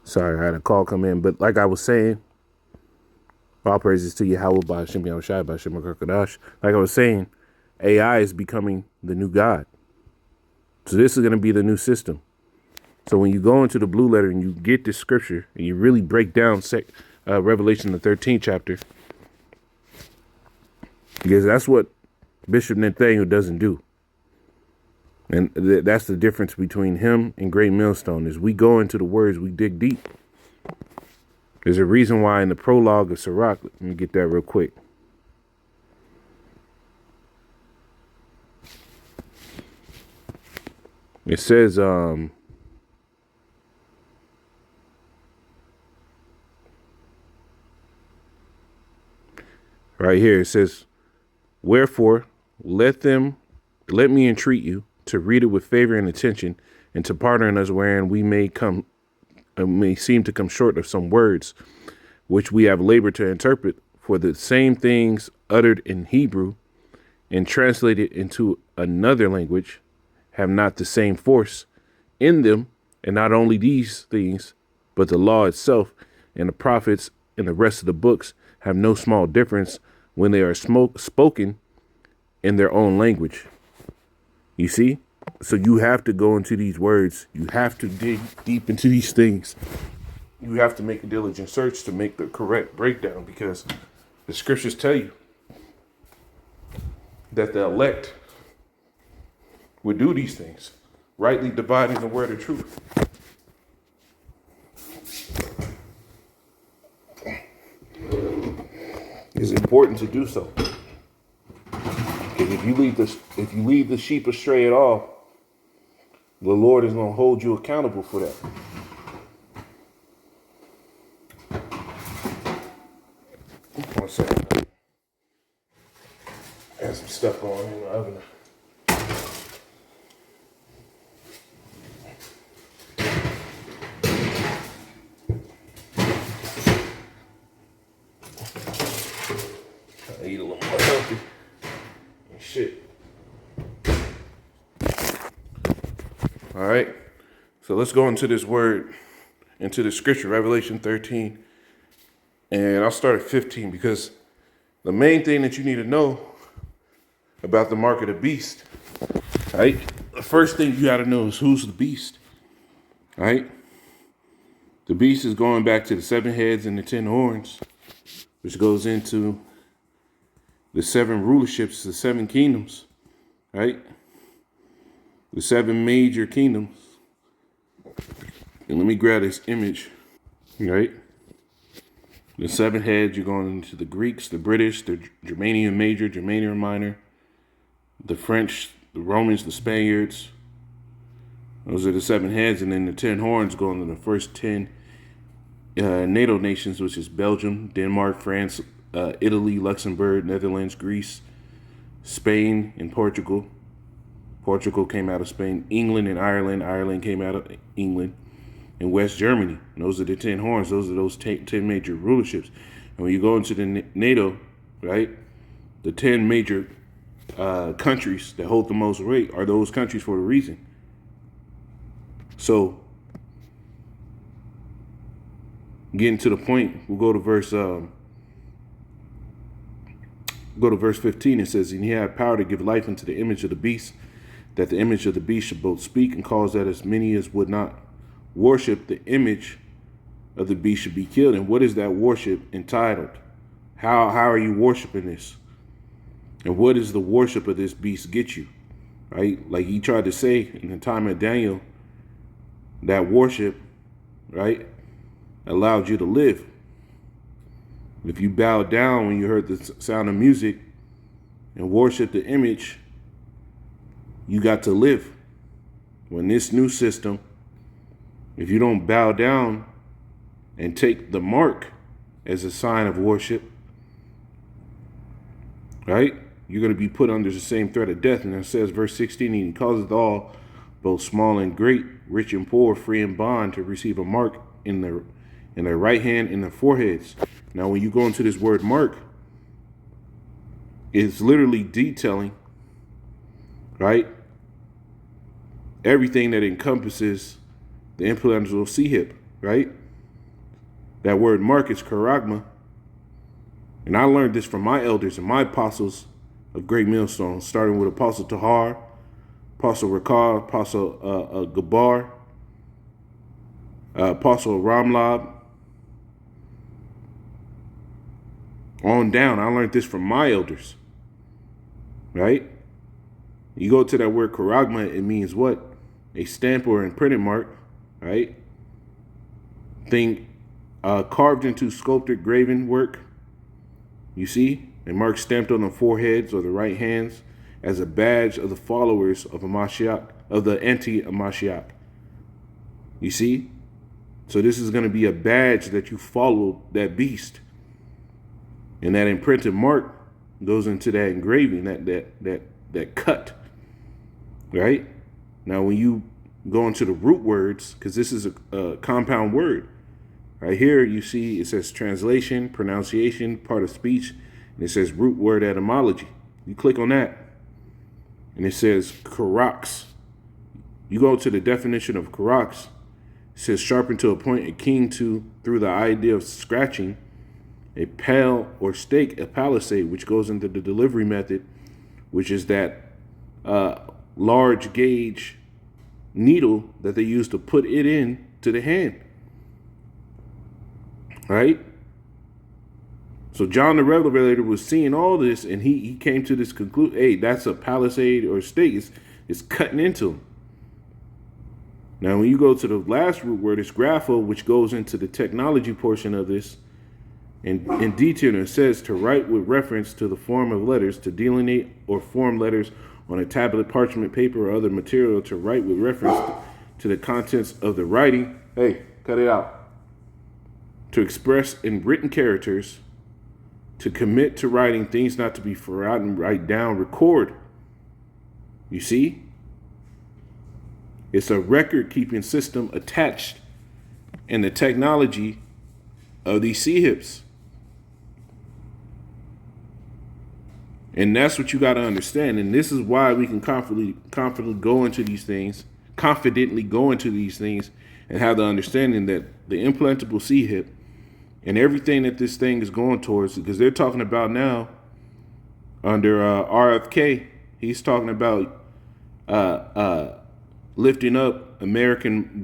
Sorry, I had a call come in. But like I was saying, all praises to Yahweh by Hashem Yahushai by Hashem HaKadosh. Like I was saying, AI is becoming the new God. So this is going to be the new system. So when you go into the blue letter and you get this scripture and you really break down Revelation, the 13th chapter, because that's what Bishop Nathaniel doesn't do. And that's the difference between him and Great Millstone is we go into the words, we dig deep. There's a reason why in the prologue of Sirach, let me get that real quick. It says, right here, it says, wherefore, let me entreat you to read it with favor and attention, and to pardon us wherein we may seem to come short of some words, which we have labored to interpret, for the same things uttered in Hebrew and translated into another language have not the same force in them, and not only these things, but the law itself and the prophets and the rest of the books have no small difference when they are spoken in their own language. You see? So you have to go into these words. You have to dig deep into these things. You have to make a diligent search to make the correct breakdown, because the scriptures tell you that the elect would do these things, rightly dividing the word of truth. It's important to do so. Because if you leave the sheep astray at all, the Lord is going to hold you accountable for that. One second. I have some stuff going in the oven. I eat a little more healthy. Shit. All right. So let's go into this word, into the scripture, Revelation 13. And I'll start at 15, because the main thing that you need to know about the mark of the beast, right? The first thing you got to know is who's the beast, right? The beast is going back to the 7 heads and the 10 horns, which goes into the 7 rulerships, the 7 kingdoms, right? The 7 major kingdoms. And let me grab this image, right? The 7 heads, you're going into the Greeks, the British, the Germanian Major, Germanian Minor, the French, the Romans, the Spaniards. Those are the 7 heads. And then the 10 horns going to the first 10 NATO nations, which is Belgium, Denmark, France, Italy, Luxembourg, Netherlands, Greece, Spain, and Portugal. Portugal came out of Spain. England and Ireland. Ireland came out of England. And West Germany. And those are the 10 horns. Those are those 10 major rulerships. And when you go into the NATO, right, the 10 major countries that hold the most weight are those countries for a reason. So, getting to the point, we'll go to verse 15. It says, and he had power to give life unto the image of the beast, that the image of the beast should both speak and cause that as many as would not worship the image of the beast should be killed. And what is that worship entitled? How are you worshiping this? And what does the worship of this beast get you? Right? Like he tried to say in the time of Daniel, that worship, right, allowed you to live. If you bowed down when you heard the sound of music and worship the image, you got to live. When this new system, if you don't bow down and take the mark as a sign of worship, right, you're going to be put under the same threat of death. And it says, verse 16, he causeth all, both small and great, rich and poor, free and bond, to receive a mark in their right hand and their foreheads. Now, when you go into this word mark, it's literally detailing, right, everything that encompasses the implantable C hip, right? That word mark is charagma. And I learned this from my elders and my apostles of Great Millstone, starting with Apostle Tahar, Apostle Rakar, Apostle Gabar, Apostle Ramlab, on down. I learned this from my elders, right? You go to that word charagma, it means what? A stamp or imprinted mark, right? Thing carved into sculpted graven work. You see, a mark stamped on the foreheads or the right hands as a badge of the followers of a Mashiach, of the anti-Mashiach. You see? So this is going to be a badge that you follow that beast. And that imprinted mark goes into that engraving, that cut. Right? Now when you go into the root words, because this is a compound word. Right here you see it says translation, pronunciation, part of speech, and it says root word etymology. You click on that, and it says karax. You go to the definition of karax. It says sharpened to a point, akin to, through the idea of scratching, a pale or stake, a palisade, which goes into the delivery method, which is that large gauge needle that they use to put it in to the hand. Right? So John the Revelator was seeing all this, and he came to this conclusion, hey, that's a palisade or stake. It's cutting into him. Now, when you go to the last root word, it's grapho, which goes into the technology portion of this. And in detail, it says to write with reference to the form of letters, to delineate or form letters on a tablet, parchment, paper, or other material, to write with reference to the contents of the writing. Hey, cut it out. To express in written characters, to commit to writing things not to be forgotten, write down, record. You see? It's a record-keeping system attached in the technology of these C-hips. And that's what you got to understand. And this is why we can confidently go into these things, and have the understanding that the implantable C-hip and everything that this thing is going towards, because they're talking about now under RFK, he's talking about lifting up American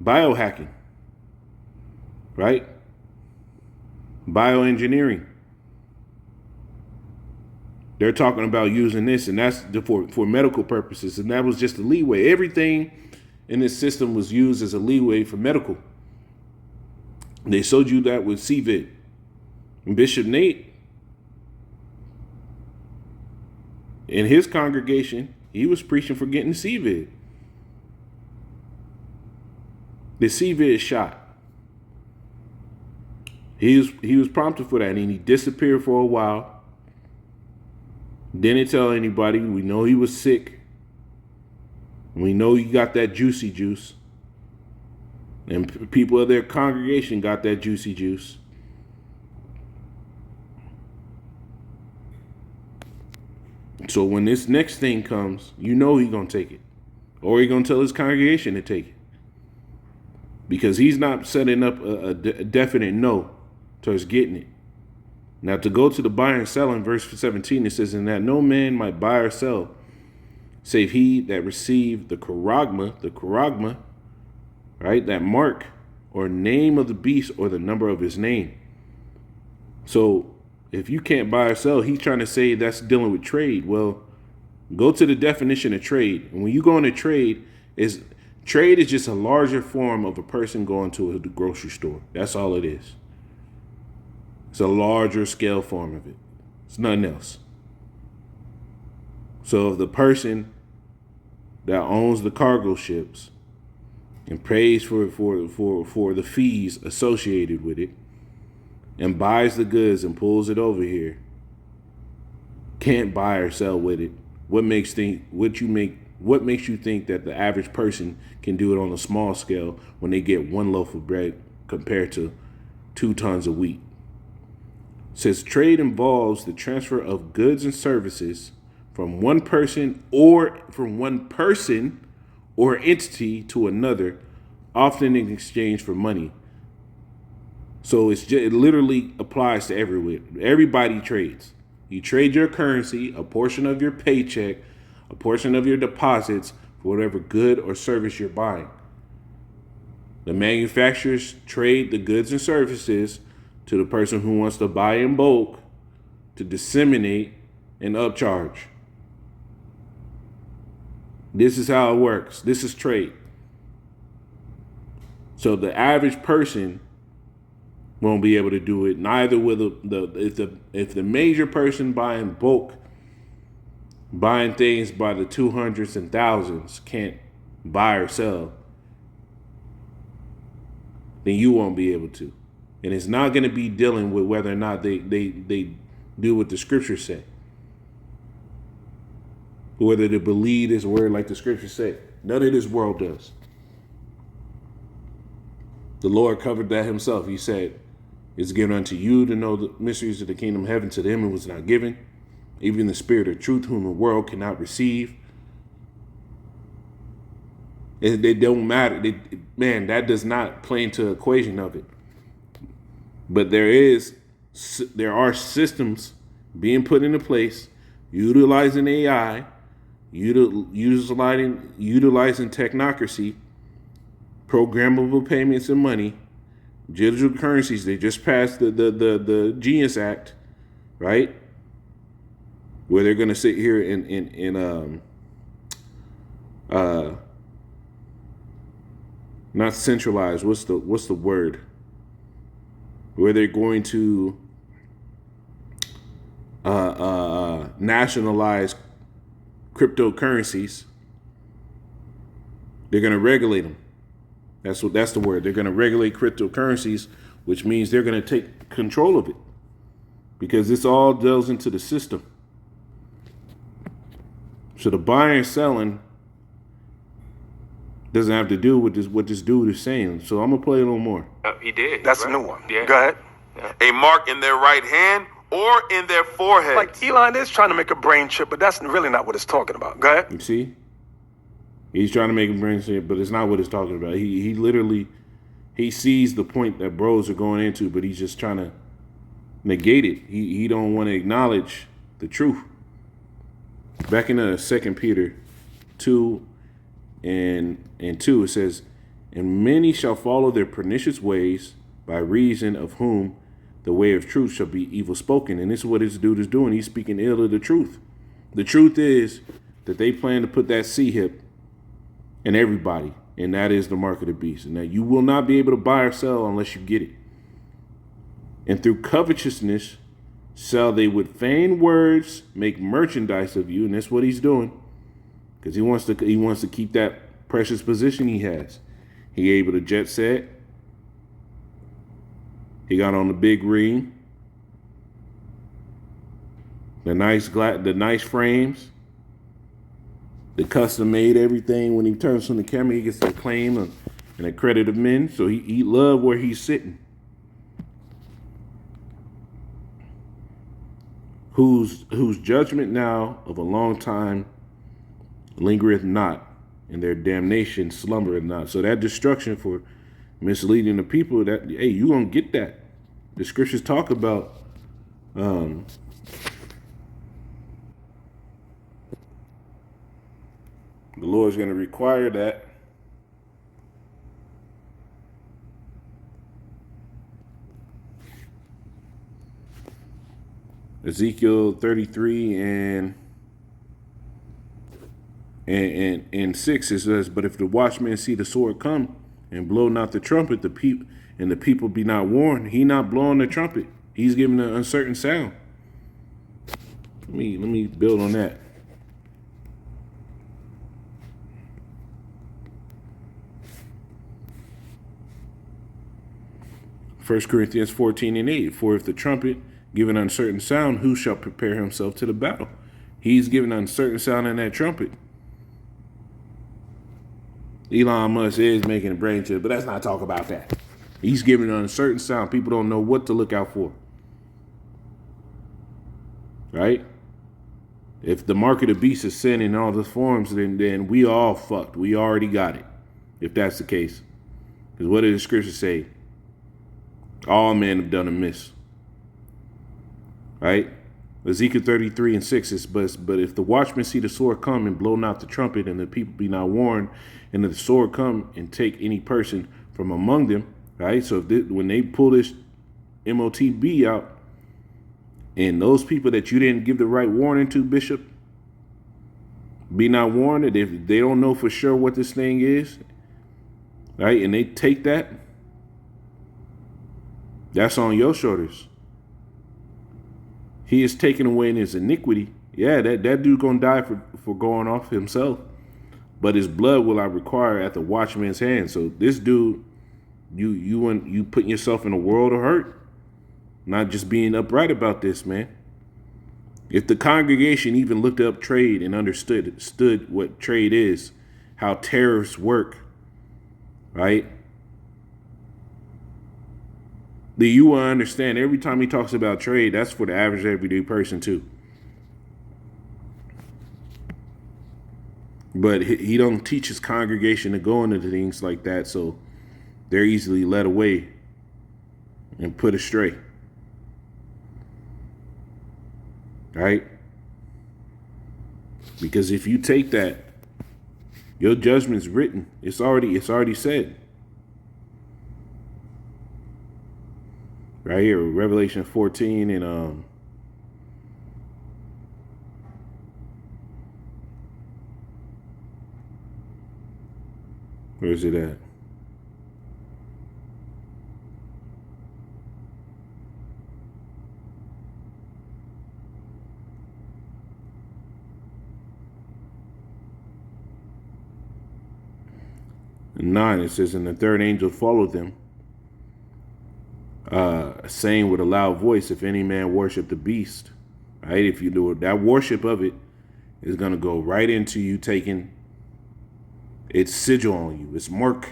biohacking, right? Bioengineering. They're talking about using this, and that's for medical purposes, and that was just a leeway. Everything in this system was used as a leeway for medical. They showed you that with CVID. And Bishop Nate, in his congregation, he was preaching for getting CVID. The CVID shot. He was prompted for that, and he disappeared for a while. Didn't tell anybody. We know he was sick. We know he got that juicy juice. And people of their congregation got that juicy juice. So when this next thing comes, you know he's going to take it. Or he's going to tell his congregation to take it. Because he's not setting up a definite no towards getting it. Now to go to the buy and sell in verse 17, it says, and that no man might buy or sell, save he that received the charagma, right? That mark or name of the beast or the number of his name. So if you can't buy or sell, he's trying to say that's dealing with trade. Well, go to the definition of trade. And when you go into trade is just a larger form of a person going to a grocery store. That's all it is. It's a larger scale form of it. It's nothing else. So if the person that owns the cargo ships and pays for the fees associated with it and buys the goods and pulls it over here, can't buy or sell with it, what makes you think that the average person can do it on a small scale when they get one loaf of bread compared to 2 tons of wheat? It says trade involves the transfer of goods and services from one person or entity to another, often in exchange for money. So it literally applies to everywhere. Everybody trades. You trade your currency, a portion of your paycheck, a portion of your deposits for whatever good or service you're buying. The manufacturers trade the goods and services to the person who wants to buy in bulk to disseminate and upcharge. This is how it works. This is trade. So the average person won't be able to do it. Neither will if the major person buying bulk, buying things by the 200s and thousands can't buy or sell, then you won't be able to. And it's not going to be dealing with whether or not they do what the scriptures say, whether they believe this word like the scriptures say. None of this world does. The Lord covered that himself. He said, it's given unto you to know the mysteries of the kingdom of heaven. To them it was not given, even the spirit of truth, whom the world cannot receive. And they don't matter. That does not play into the equation of it. But there are systems being put into place, utilizing AI, utilizing technocracy, programmable payments and money, digital currencies. They just passed the Genius Act, right? Where they're going to sit here and not centralized. What's the word? Where they're going to nationalize cryptocurrencies. They're going to regulate them. That's the word. They're going to regulate cryptocurrencies, which means they're going to take control of it, because this all delves into the system. So the buying and selling doesn't have to do with what this dude is saying. So I'm gonna play a little more. He did. That's right? a new one. Yeah. Go ahead. Yeah. A mark in their right hand or in their forehead. Like Elon is trying to make a brain chip, but that's really not what it's talking about. Go ahead. You see? He's trying to make him bring shit, but it's not what it's talking about. He literally sees the point that bros are going into, but he's just trying to negate it. He don't want to acknowledge the truth. Back in 2 Peter 2 and 2, it says, and many shall follow their pernicious ways, by reason of whom the way of truth shall be evil spoken. And this is what this dude is doing. He's speaking ill of the truth. The truth is that they plan to put that C-hip in everybody, and that is the mark of the beast. And that you will not be able to buy or sell unless you get it. And through covetousness shall they with vain words make merchandise of you. And that's what he's doing, because he wants to keep that precious position he has. He able to jet set. He got on the big ring, the nice frames, the custom made everything. When he turns on the camera, he gets the acclaim and the credit of men. So he love where he's sitting. Whose judgment now of a long time lingereth not, and their damnation slumbereth not. So that destruction for misleading the people, that, hey, you gonna get that. The scriptures talk about the Lord's gonna require that. Ezekiel 33 and 6, it says, but if the watchman see the sword come and blow not the trumpet, the people be not warned, he not blowing the trumpet. He's giving an uncertain sound. Let me build on that. First Corinthians 14 and 8. For if the trumpet give an uncertain sound, who shall prepare himself to the battle? He's giving an uncertain sound in that trumpet. Elon Musk is making a brain chip, but let's not talk about that. He's giving an uncertain sound. People don't know what to look out for. Right? If the mark of the beast is sin in all the forms, then we all fucked. We already got it, if that's the case. Because what did the scripture say? All men have done amiss. Right? Ezekiel 33:6 is, but if the watchmen see the sword come and blow not the trumpet, and the people be not warned, and if the sword come and take any person from among them, right? So when they pull this MOTB out, and those people that you didn't give the right warning to, Bishop, be not warned, that if they don't know for sure what this thing is, right, and they take that, that's on your shoulders. He is taken away in his iniquity. Yeah, that dude gonna die for going off himself. But his blood will I require at the watchman's hand. So this dude, you putting yourself in a world of hurt. Not just being upright about this, man. If the congregation even looked up trade and understood what trade is, how tariffs work, right? Then you will understand every time he talks about trade, that's for the average everyday person too. But he don't teach his congregation to go into things like that, so they're easily led away and put astray. Right? Because if you take that, your judgment's written. It's already said. Right here, Revelation 14 and where is it at? In 9, it says, and the third angel followed them, saying with a loud voice, if any man worship the beast, right? If you do it, that worship of it is going to go right into you taking its sigil on you, its mark.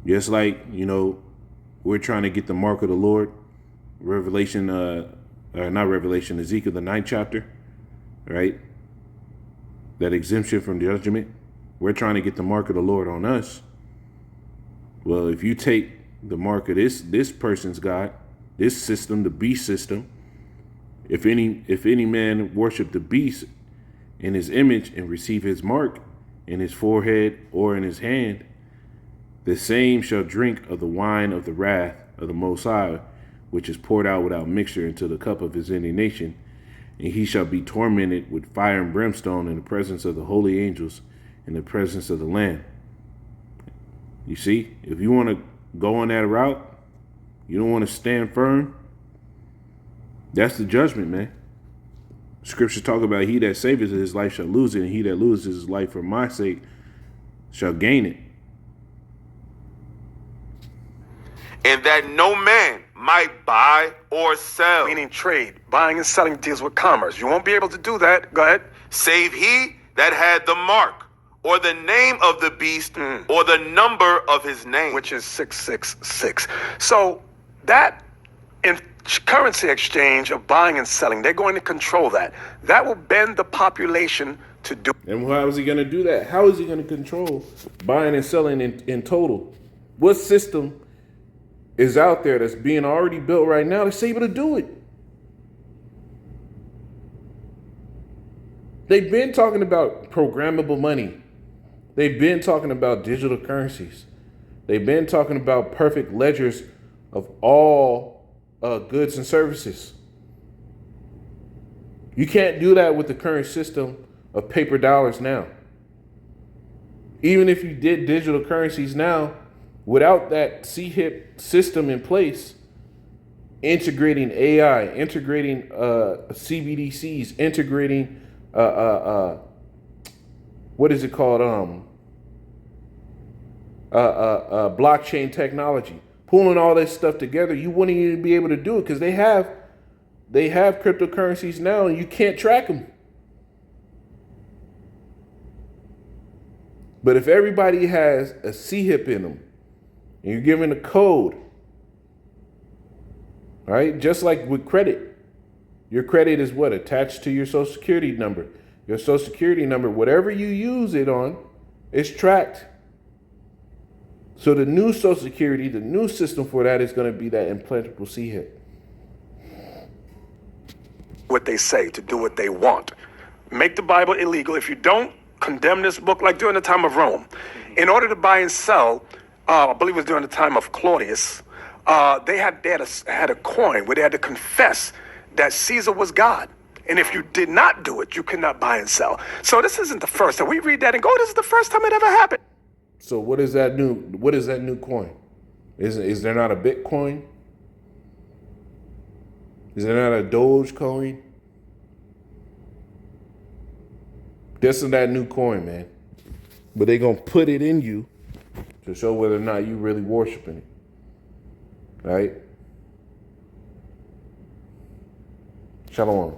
Just like, we're trying to get the mark of the Lord. Revelation, not Revelation, Ezekiel, the 9th chapter, right? That exemption from judgment. We're trying to get the mark of the Lord on us. Well, if you take the mark of this person's God, this system, the beast system, if any man worship the beast in his image and receive his mark in his forehead or in his hand, the same shall drink of the wine of the wrath of the Most High, which is poured out without mixture into the cup of his indignation, and he shall be tormented with fire and brimstone in the presence of the holy angels, in the presence of the Lamb. You see, if you want to go on that route, you don't want to stand firm, that's the judgment, man. Scriptures talk about he that saveth his life shall lose it, and he that loses his life for my sake shall gain it. And that no man might buy or sell. Meaning trade. Buying and selling deals with commerce. You won't be able to do that. Go ahead. Save he that had the mark, or the name of the beast, or the number of his name. Which is 666. So that in currency exchange of buying and selling, they're going to control that. That will bend the population to do. And how is he going to do that? How is he going to control buying and selling in total? What system is out there that's being already built right now that's able to do it? They've been talking about programmable money. They've been talking about digital currencies. They've been talking about perfect ledgers of all goods and services. You can't do that with the current system of paper dollars now. Even if you did digital currencies now, without that CHIP system in place, integrating AI, integrating CBDCs, integrating what is it called? Blockchain technology. Pulling all this stuff together, you wouldn't even be able to do it because they have cryptocurrencies now and you can't track them. But if everybody has a CHIP in them and you're given a code, right? Just like with credit, your credit is what? Attached to your social security number. Your social security number, whatever you use it on, is tracked. So the new Social Security, the new system for that is going to be that implantable seed. What they say, to do what they want. Make the Bible illegal. If you don't condemn this book, like during the time of Rome, in order to buy and sell, I believe it was during the time of Claudius, they had a coin where they had to confess that Caesar was God. And if you did not do it, you could not buy and sell. So this isn't the first time. We read that and go, this is the first time it ever happened. So what is that new coin? Is there not a Bitcoin? Is there not a Dogecoin? This is that new coin, man. But they gonna put it in you to show whether or not you really worshiping it. Right? Shalom.